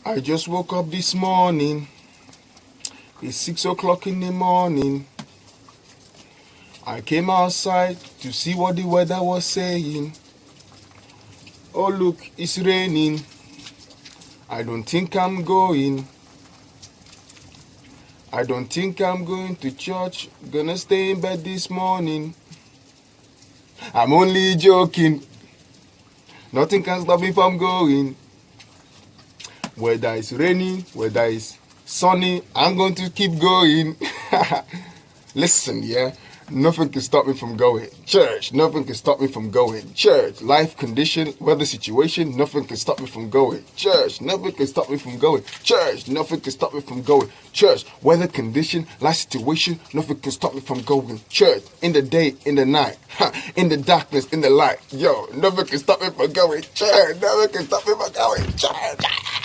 I just woke up this morning. It's 6 o'clock in the morning. I came outside to see what the weather was saying. Oh look, it's raining. I don't think I'm going. I don't think I'm going to church. Gonna stay in bed this morning. I'm only joking. Nothing can stop me from going. Whether it's raining, whether it's sunny, I'm going to keep going. Listen, yeah. Nothing can stop me from going. Church, nothing can stop me from going. Church, life condition, weather situation, nothing can stop me from going. Church, nothing can stop me from going. Church, nothing can stop me from going. Church, weather condition, life situation, nothing can stop me from going. Church, in the day, in the night, in the darkness, in the light. Yo, nothing can stop me from going. Church, nothing can stop me from going. Church.